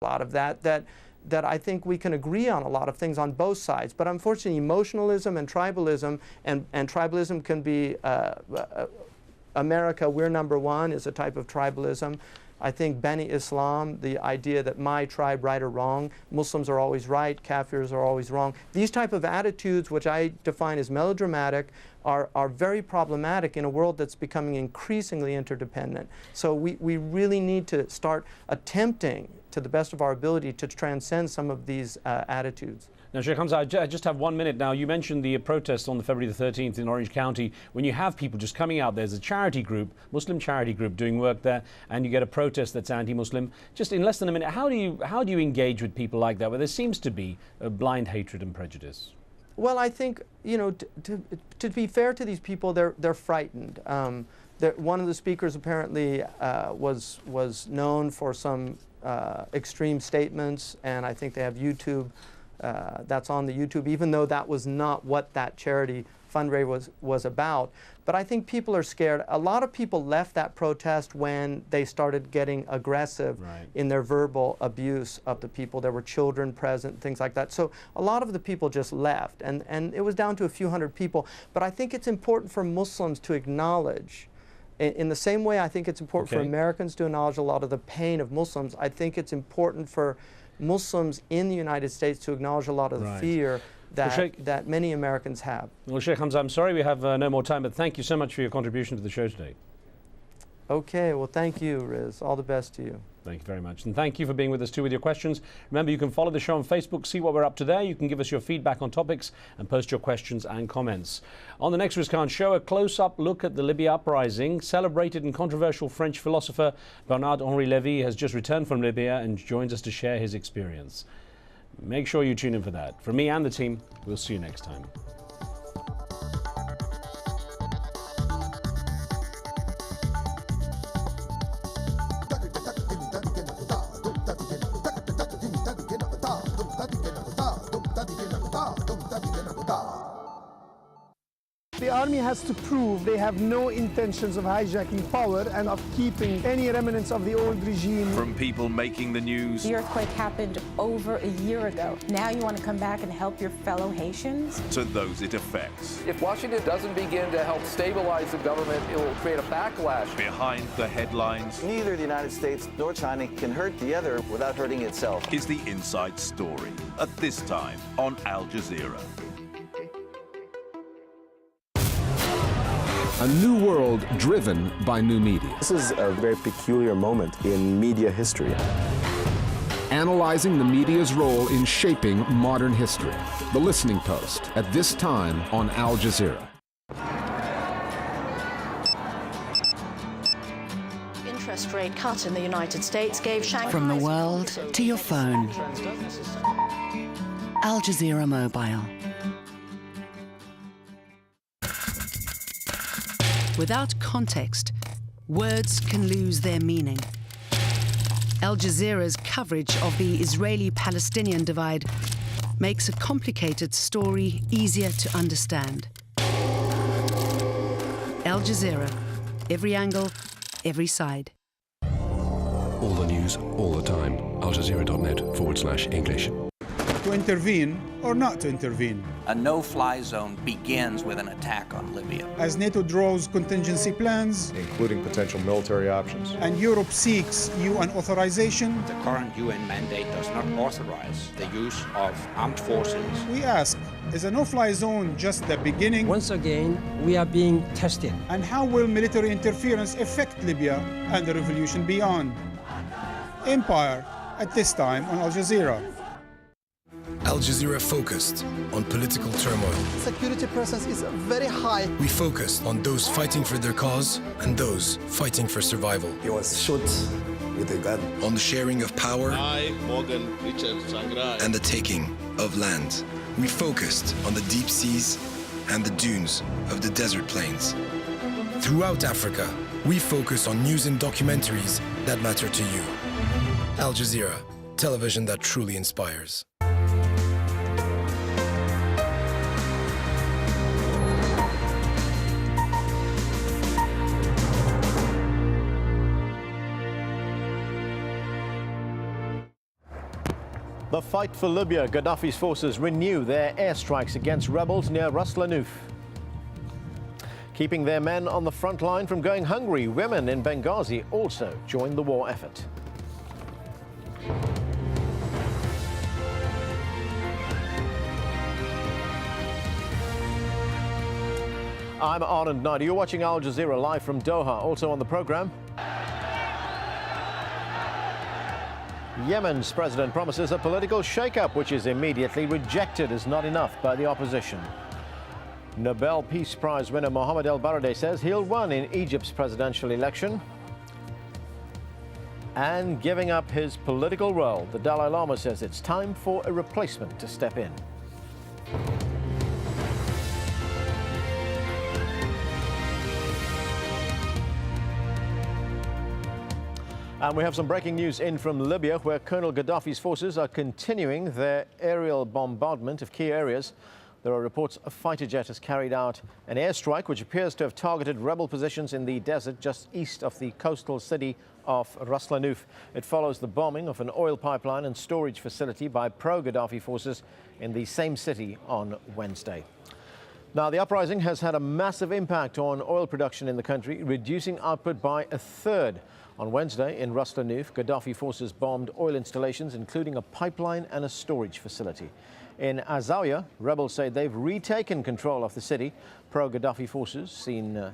a lot of that I think we can agree on a lot of things on both sides. But unfortunately, emotionalism and tribalism, and tribalism can be America, we're number one, is a type of tribalism. I think Beni Islam, the idea that my tribe right or wrong, Muslims are always right, Kafirs are always wrong. These type of attitudes, which I define as melodramatic, are very problematic in a world that's becoming increasingly interdependent. So we really need to start attempting, to the best of our ability, to transcend some of these attitudes. Now, Sheikh Hamza, I just have 1 minute now. You mentioned the protest on the February the 13th in Orange County. When you have people just coming out, there's a charity group, Muslim charity group, doing work there, and you get a protest that's anti-Muslim. Just in less than a minute, how do you engage with people like that, where there seems to be a blind hatred and prejudice? Well, I think, you know, to be fair to these people, they're frightened. One of the speakers apparently was known for some extreme statements, and I think they have YouTube. That's on the YouTube, even though that was not what that charity fundraiser was about. But I think people are scared. A lot of people left that protest when they started getting aggressive in their verbal abuse of the people. There were children present, things like that. So a lot of the people just left, and it was down to a few hundred people. But I think it's important for Muslims to acknowledge, in the same way I think it's important for Americans to acknowledge a lot of the pain of Muslims, I think it's important for Muslims in the United States to acknowledge a lot of the fear that many Americans have. Well, Sheikh Hamza, I'm sorry we have no more time, but thank you so much for your contribution to the show today. Okay, well, thank you, Riz. All the best to you. Thank you very much. And thank you for being with us too with your questions. Remember, you can follow the show on Facebook, see what we're up to there. You can give us your feedback on topics and post your questions and comments. On the next Riz Khan show, a close-up look at the Libya uprising. Celebrated and controversial French philosopher Bernard-Henri Lévy has just returned from Libya and joins us to share his experience. Make sure you tune in for that. From me and the team, we'll see you next time. The army has to prove they have no intentions of hijacking power and of keeping any remnants of the old regime. From people making the news. The earthquake happened over a year ago. Now you want to come back and help your fellow Haitians? To those it affects. If Washington doesn't begin to help stabilize the government, it will create a backlash. Behind the headlines. Neither the United States nor China can hurt the other without hurting itself. Is the inside story. At this time on Al Jazeera. A new world driven by new media. This is a very peculiar moment in media history. Analyzing the media's role in shaping modern history. The Listening Post, at this time on Al Jazeera. Interest rate cut in the United States gave Shanghai... From the world to your phone. Al Jazeera Mobile. Without context, words can lose their meaning. Al Jazeera's coverage of the Israeli-Palestinian divide makes a complicated story easier to understand. Al Jazeera, every angle, every side. All the news, all the time. AlJazeera.net/English. To intervene or not to intervene. A no-fly zone begins with an attack on Libya. As NATO draws contingency plans, including potential military options, and Europe seeks UN authorization, the current UN mandate does not authorize the use of armed forces. We ask, is a no-fly zone just the beginning? Once again, we are being tested. And how will military interference affect Libya and the revolution beyond? Empire, at this time on Al Jazeera. Al Jazeera focused on political turmoil. Security presence is very high. We focused on those fighting for their cause and those fighting for survival. He was shot with a gun. On the sharing of power and the taking of land. We focused on the deep seas and the dunes of the desert plains. Throughout Africa, we focus on news and documentaries that matter to you. Al Jazeera, television that truly inspires. The fight for Libya. Gaddafi's forces renew their airstrikes against rebels near Ras Lanuf. Keeping their men on the front line from going hungry, women in Benghazi also joined the war effort. I'm Anand Naidu. You're watching Al Jazeera live from Doha. Also on the program, Yemen's president promises a political shake-up, which is immediately rejected as not enough by the opposition. Nobel Peace Prize winner Mohammed El-Baradei says he'll run in Egypt's presidential election. And giving up his political role, the Dalai Lama says it's time for a replacement to step in. And we have some breaking news in from Libya, where Colonel Gaddafi's forces are continuing their aerial bombardment of key areas. There are reports a fighter jet has carried out an airstrike which appears to have targeted rebel positions in the desert just east of the coastal city of Ras Lanuf. It follows the bombing of an oil pipeline and storage facility by pro-Gaddafi forces in the same city on Wednesday. Now, the uprising has had a massive impact on oil production in the country, reducing output by a third. On Wednesday, in Ras Lanuf, Gaddafi forces bombed oil installations, including a pipeline and a storage facility. In AlJazeera, rebels say they've retaken control of the city. Pro-Gaddafi forces, seen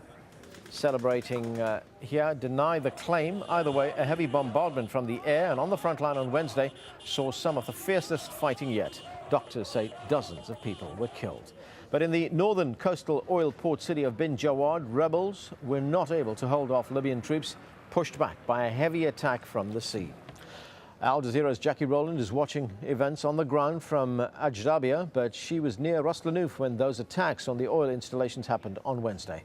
celebrating here, deny the claim. Either way, a heavy bombardment from the air and on the front line on Wednesday saw some of the fiercest fighting yet. Doctors say dozens of people were killed. But in the northern coastal oil port city of Bin Jawad, rebels were not able to hold off Libyan troops, pushed back by a heavy attack from the sea. Al Jazeera's Jackie Rowland is watching events on the ground from AlJazeera, but she was near Ras Lanuf when those attacks on the oil installations happened on Wednesday.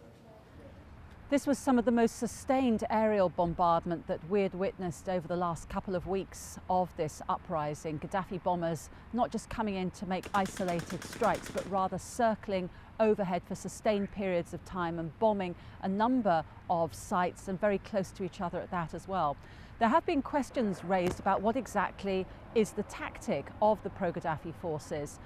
This was some of the most sustained aerial bombardment that we'd witnessed over the last couple of weeks of this uprising. Gaddafi bombers not just coming in to make isolated strikes, but rather circling overhead for sustained periods of time and bombing a number of sites, and very close to each other at that as well. There have been questions raised about what exactly is the tactic of the pro-Gaddafi forces.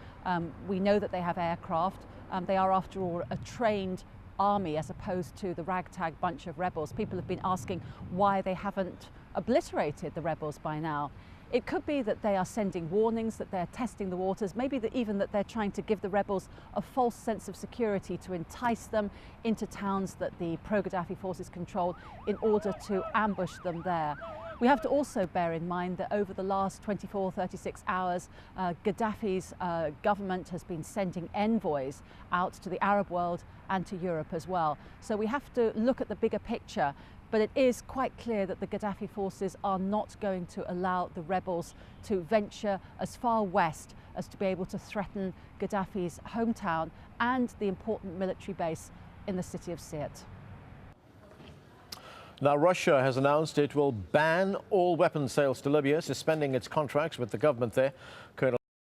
We know that they have aircraft. They are, after all, a trained army as opposed to the ragtag bunch of rebels. People have been asking why they haven't obliterated the rebels by now. It could be that they are sending warnings, that they're testing the waters, maybe even that they're trying to give the rebels a false sense of security to entice them into towns that the pro-Gaddafi forces control in order to ambush them there. We have to also bear in mind that over the last 24, 36 hours, Gaddafi's government has been sending envoys out to the Arab world and to Europe as well. So we have to look at the bigger picture, but it is quite clear that the Gaddafi forces are not going to allow the rebels to venture as far west as to be able to threaten Gaddafi's hometown and the important military base in the city of Sirte. Now, Russia has announced it will ban all weapons sales to Libya, suspending its contracts with the government there. Colonel